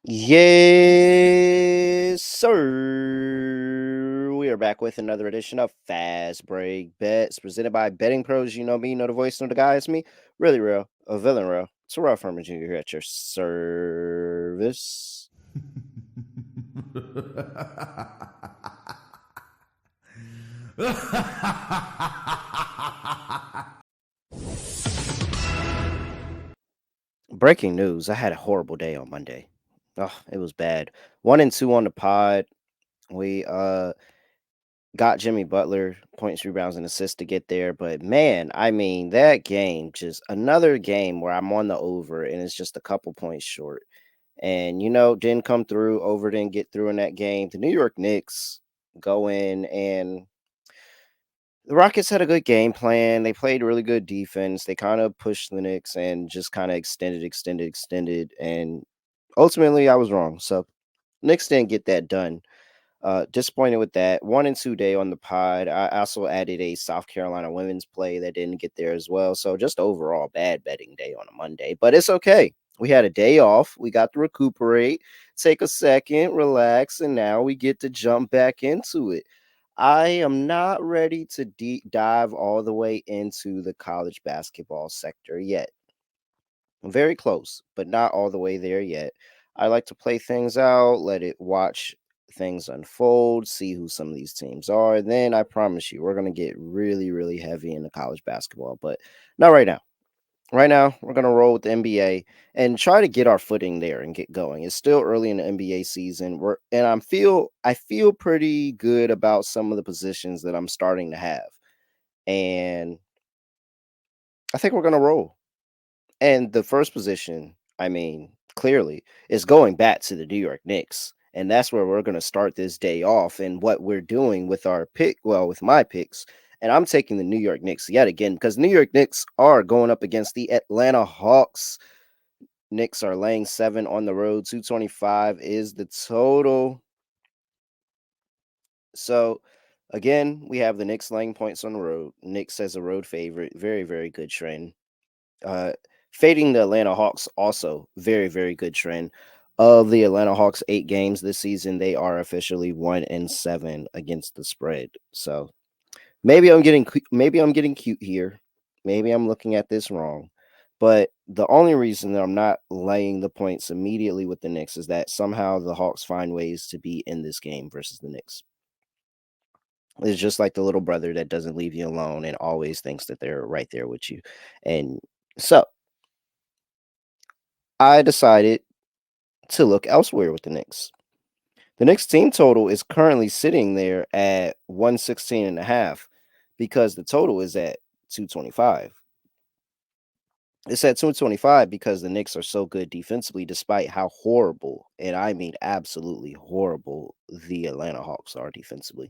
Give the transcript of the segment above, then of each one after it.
Yes, sir. We are back with another edition of Fast Break Bets presented by Betting Pros. You know me, you know the voice, you know the guy. It's me, really real, a villain real. It's a Raw Farmer Jr. here at your service. Breaking news: I had a horrible day on Monday. Oh, it was bad. 1-2 on the pod. We got Jimmy Butler points, rebounds, and assists to get there. But man, I mean, that game, just another game where I'm on the over and it's just a couple points short. And, didn't come through, over didn't get through in that game. The New York Knicks go in, and the Rockets had a good game plan. They played really good defense. They kind of pushed the Knicks and just kind of extended. And ultimately, I was wrong. So, Knicks didn't get that done. Disappointed with that. 1-2 day on the pod. I also added a South Carolina women's play that didn't get there as well. So just overall bad betting day on a Monday, but it's okay. We had a day off. We got to recuperate, take a second, relax, and now we get to jump back into it. I am not ready to deep dive all the way into the college basketball sector yet. I'm very close, but not all the way there yet. I like to play things out, let it watch things unfold, see who some of these teams are. Then I promise you, we're going to get really, really heavy into college basketball, but not right now. Right now, we're going to roll with the NBA and try to get our footing there and get going. It's still early in the NBA season. I feel pretty good about some of the positions that I'm starting to have. And I think we're going to roll. And the first position, I mean, clearly, is going back to the New York Knicks. And that's where we're going to start this day off. And what we're doing with our pick, well, with my picks, and I'm taking the New York Knicks yet again because New York Knicks are going up against the Atlanta Hawks. Knicks are laying 7 on the road. 225 is the total. So, again, we have the Knicks laying points on the road. Knicks as a road favorite. Very, very good trend. Uh, Fading the Atlanta Hawks also very, very good trend. Of the Atlanta Hawks 8 games this season, they are officially 1-7 against the spread. So maybe I'm getting cute here. Maybe I'm looking at this wrong. But the only reason that I'm not laying the points immediately with the Knicks is that somehow the Hawks find ways to be in this game versus the Knicks. It's just like the little brother that doesn't leave you alone and always thinks that they're right there with you. And so I decided to look elsewhere with the Knicks. The Knicks team total is currently sitting there at 116.5 because the total is at 225. It's at 225 because the Knicks are so good defensively, despite how horrible, and I mean absolutely horrible, the Atlanta Hawks are defensively.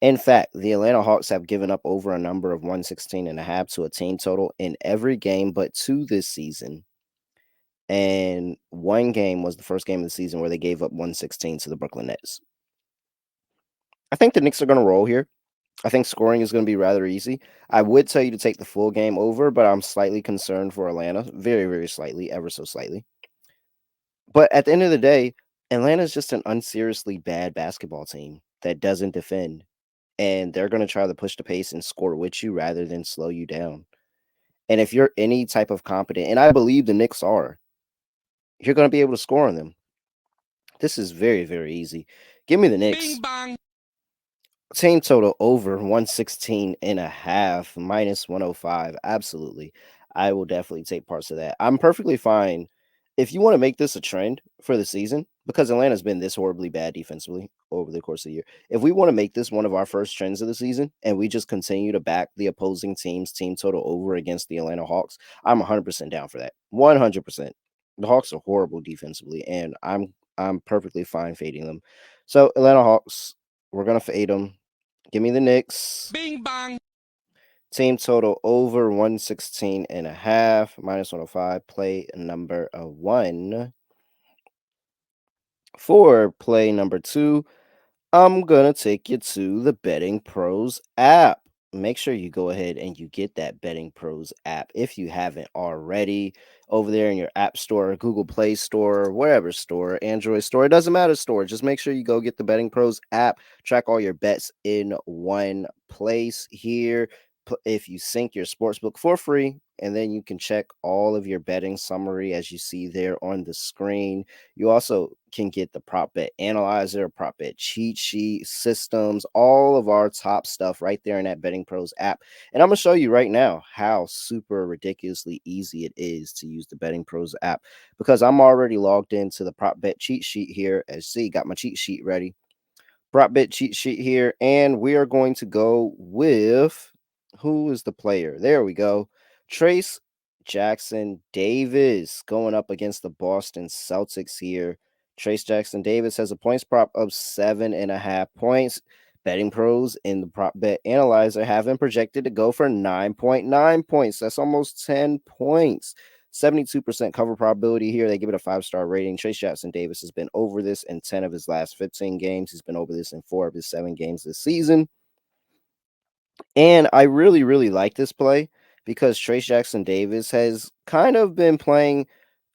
In fact, the Atlanta Hawks have given up over a number of 116.5 to a team total in every game but two this season. And one game was the first game of the season where they gave up 116 to the Brooklyn Nets. I think the Knicks are going to roll here. I think scoring is going to be rather easy. I would tell you to take the full game over, but I'm slightly concerned for Atlanta. Very, very slightly, ever so slightly. But at the end of the day, Atlanta is just an unseriously bad basketball team that doesn't defend. And they're going to try to push the pace and score with you rather than slow you down. And if you're any type of competent, and I believe the Knicks are, you're going to be able to score on them. This is very, very easy. Give me the Knicks. Bing bang. Team total over 116.5 minus 105. Absolutely. I will definitely take parts of that. I'm perfectly fine if you want to make this a trend for the season, because Atlanta's been this horribly bad defensively over the course of the year. If we want to make this one of our first trends of the season and we just continue to back the opposing team's team total over against the Atlanta Hawks, I'm 100% down for that. 100%. The Hawks are horrible defensively, and I'm perfectly fine fading them. So Atlanta Hawks, we're gonna fade them. Give me the Knicks. Bing bang. Team total over 116.5 minus 105. Play number 1. For play number 2, I'm gonna take you to the Betting Pros app. make sure you go ahead and you get that Betting Pros app if you haven't already over there in your App Store, Google Play Store, wherever store, Android store. It doesn't matter store. Just make sure you go get the Betting Pros app, track all your bets in one place here. If you sync your sportsbook for free, and then you can check all of your betting summary as you see there on the screen. You also can get the prop bet analyzer, prop bet cheat sheet, systems, all of our top stuff right there in that Betting Pros app. And I'm going to show you right now how super ridiculously easy it is to use the Betting Pros app because I'm already logged into the prop bet cheat sheet here. As you see, got my cheat sheet ready. Prop bet cheat sheet here, and we are going to go with who is the player? There we go. Trace Jackson Davis going up against the Boston Celtics here. Trace Jackson Davis has a points prop of 7.5 points. Betting pros in the prop bet analyzer have him projected to go for 9.9 points. That's almost 10 points. 72% cover probability here. They give it a 5-star rating. Trace Jackson Davis has been over this in 10 of his last 15 games. He's been over this in 4 of his 7 games this season. And I really, really like this play because Trace Jackson Davis has kind of been playing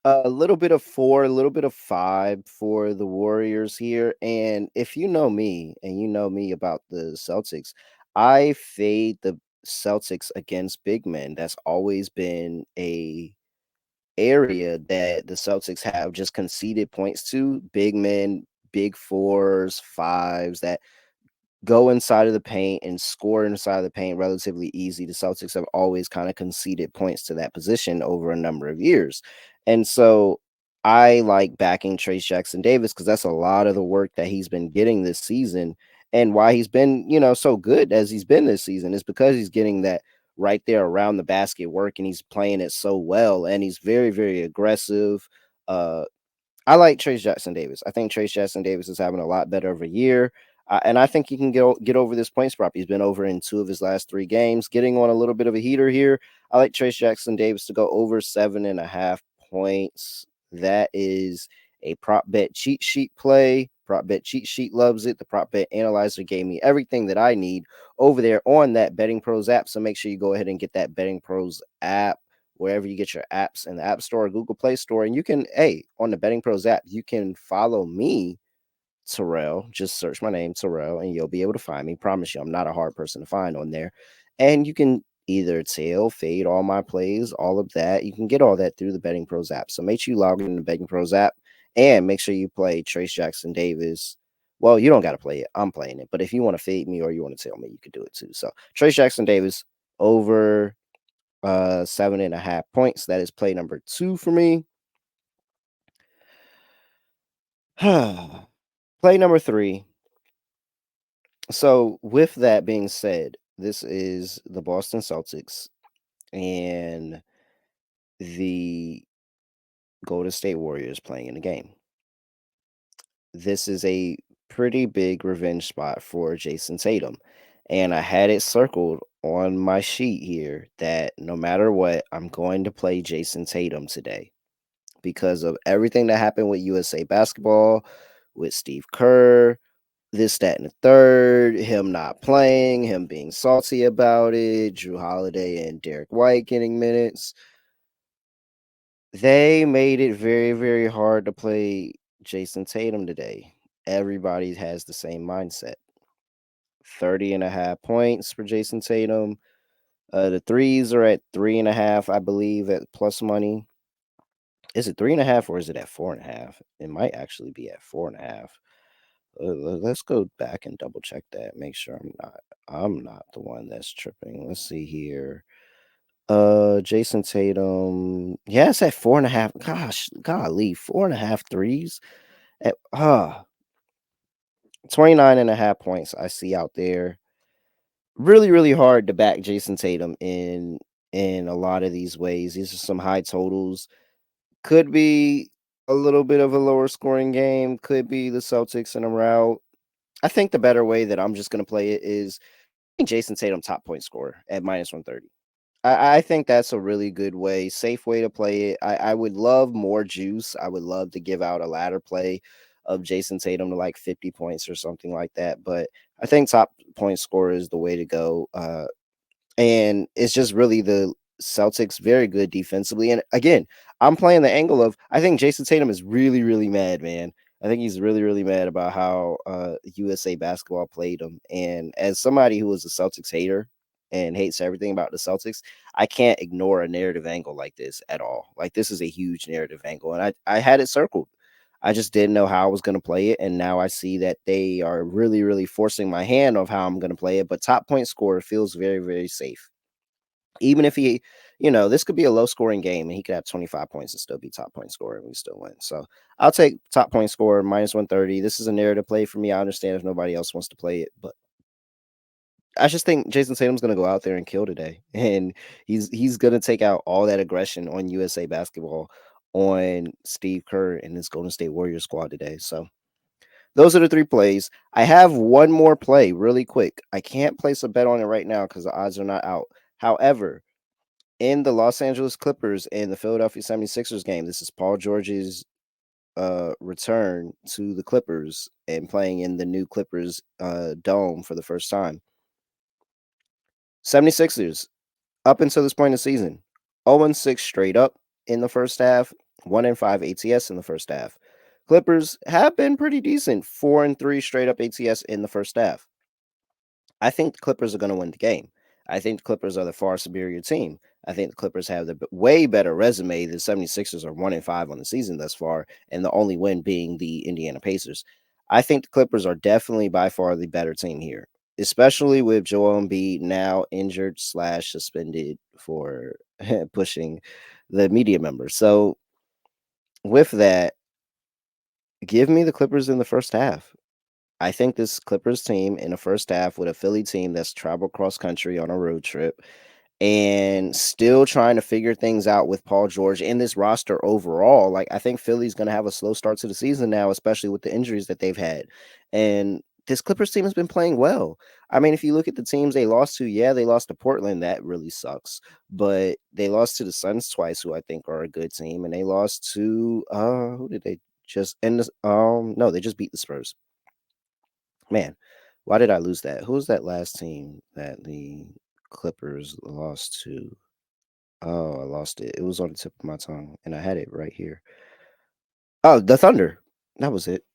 a little bit of 4, a little bit of 5 for the Warriors here. And if you know me and you know me about the Celtics, I fade the Celtics against big men. That's always been a area that the Celtics have just conceded points to. Big men, big fours, fives that go inside of the paint and score inside of the paint relatively easy. The Celtics have always kind of conceded points to that position over a number of years. And so I like backing Trace Jackson Davis because that's a lot of the work that he's been getting this season. And why he's been, so good as he's been this season is because he's getting that right there around the basket work and he's playing it so well. And he's very, very aggressive. Uh, I like Trace Jackson Davis. I think Trace Jackson Davis is having a lot better of a year. And I think he can get over this points prop. He's been over in 2 of his last 3 games, getting on a little bit of a heater here. I like Trace Jackson Davis to go over 7.5 points. That is a prop bet cheat sheet play. Prop bet cheat sheet loves it. The prop bet analyzer gave me everything that I need over there on that Betting Pros app. So make sure you go ahead and get that Betting Pros app wherever you get your apps in the App Store or Google Play Store. And you can, on the Betting Pros app, you can follow me, Terrell. Just search my name, Terrell, and you'll be able to find me. Promise you, I'm not a hard person to find on there. And you can either tail, fade all my plays, all of that. You can get all that through the Betting Pros app. So make sure you log in the Betting Pros app and make sure you play Trace Jackson Davis. Well, you don't got to play it. I'm playing it. But if you want to fade me or you want to tail me, you could do it too. So Trace Jackson Davis over 7.5 points. That is play number 2 for me. Play number 3. So, with that being said, this is the Boston Celtics and the Golden State Warriors playing in the game. This is a pretty big revenge spot for Jason Tatum. And I had it circled on my sheet here that no matter what, I'm going to play Jason Tatum today because of everything that happened with USA basketball, with Steve Kerr, this, that, and the third, him not playing, him being salty about it, Drew Holiday and Derek White getting minutes. They made it very, very hard to play Jason Tatum today. Everybody has the same mindset. 30.5 points for Jason Tatum. The threes are at 3.5, I believe, at plus money. Is it 3.5 or is it at 4.5? It might actually be at 4.5. Let's go back and double check that. Make sure I'm not the one that's tripping. Let's see here. Jason Tatum. Yeah, it's at 4.5. Gosh, golly, 4.5 threes. At 29.5 points I see out there. Really, really hard to back Jason Tatum in a lot of these ways. These are some high totals. Could be a little bit of a lower scoring game. Could be the Celtics in a rout. I think the better way that I'm just going to play it is Jason Tatum top point scorer at minus 130. I think that's a really good way, safe way to play it. I would love more juice. I would love to give out a ladder play of Jason Tatum to like 50 points or something like that. But I think top point scorer is the way to go. And it's just really the Celtics very good defensively. And again, I'm playing the angle of I think Jason Tatum is really, really mad, man. I think he's really, really mad about how USA basketball played him. And as somebody who is a Celtics hater and hates everything about the Celtics, I can't ignore a narrative angle like this at all. Like this is a huge narrative angle. And I had it circled. I just didn't know how I was going to play it. And now I see that they are really, really forcing my hand of how I'm going to play it. But top point scorer feels very, very safe. Even if he, this could be a low scoring game and he could have 25 points and still be top point scorer and we still win. So I'll take top point scorer minus 130. This is a narrative play for me. I understand if nobody else wants to play it, but I just think Jason Tatum's going to go out there and kill today, and he's going to take out all that aggression on USA basketball on Steve Kerr and his Golden State Warriors squad today. So those are the three plays. I have one more play really quick. I can't place a bet on it right now because the odds are not out. However, in the Los Angeles Clippers and the Philadelphia 76ers game, this is Paul George's return to the Clippers and playing in the new Clippers dome for the first time. 76ers up until this point in the season, 0-6 straight up in the first half, 1-5 ATS in the first half. Clippers have been pretty decent, 4-3 straight up ATS in the first half. I think the Clippers are going to win the game. I think the Clippers are the far superior team. I think the Clippers have the way better resume. The 76ers are 1-5 on the season thus far, and the only win being the Indiana Pacers. I think the Clippers are definitely by far the better team here, especially with Joel Embiid now injured slash suspended for pushing the media member. So with that, give me the Clippers in the first half. I think this Clippers team in the first half with a Philly team that's traveled cross country on a road trip and still trying to figure things out with Paul George and this roster overall. Like, I think Philly's going to have a slow start to the season now, especially with the injuries that they've had. And this Clippers team has been playing well. I mean, if you look at the teams they lost to, yeah, they lost to Portland. That really sucks. But they lost to the Suns twice, who I think are a good team. And they lost to, who did they just end this? No, they just beat the Spurs. Man, why did I lose that? Who was that last team that the Clippers lost to? Oh, I lost it. It was on the tip of my tongue, and I had it right here. Oh, the Thunder. That was it.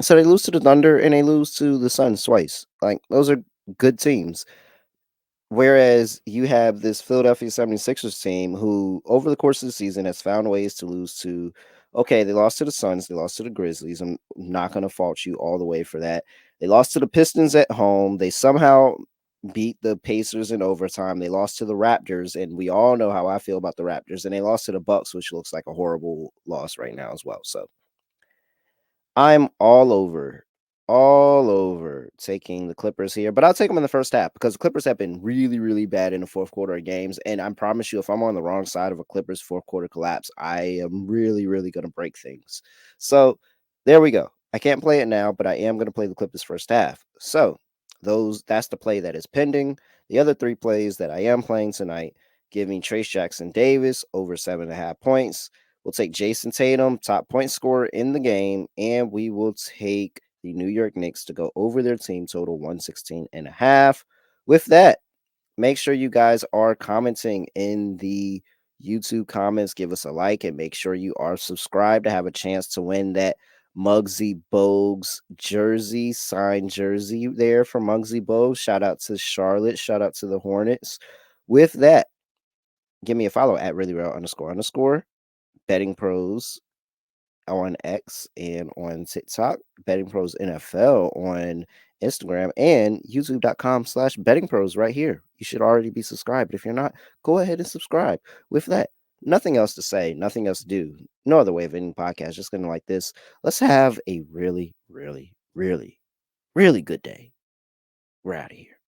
So they lose to the Thunder and they lose to the Suns twice. Like, those are good teams. Whereas you have this Philadelphia 76ers team who, over the course of the season, has found ways to lose to. Okay, they lost to the Suns, they lost to the Grizzlies. I'm not going to fault you all the way for that. They lost to the Pistons at home. They somehow beat the Pacers in overtime. They lost to the Raptors, and we all know how I feel about the Raptors. And they lost to the Bucks, which looks like a horrible loss right now as well. So I'm all over taking the Clippers here, but I'll take them in the first half because the Clippers have been really, really bad in the fourth quarter of games. And I promise you, if I'm on the wrong side of a Clippers fourth quarter collapse, I am really, really going to break things. So there we go. I can't play it now, but I am going to play the Clippers first half. So that's the play that is pending. The other three plays that I am playing tonight give me Trace Jackson Davis over 7.5 points. We'll take Jason Tatum, top point scorer in the game, and we will take the New York Knicks to go over their team total 116.5. With that, make sure you guys are commenting in the YouTube comments. Give us a like and make sure you are subscribed to have a chance to win that Muggsy Bogues jersey, signed jersey there for Muggsy Bogues. Shout out to Charlotte. Shout out to the Hornets. With that, give me a follow at really real __ betting pros on X and on TikTok, Betting Pros NFL on Instagram, and youtube.com/betting pros right here. You should already be subscribed. If you're not, go ahead and subscribe. With that, nothing else to say, nothing else to do. No other way of ending podcast. Just gonna like this. Let's have a really, really, really, really good day. We're out of here.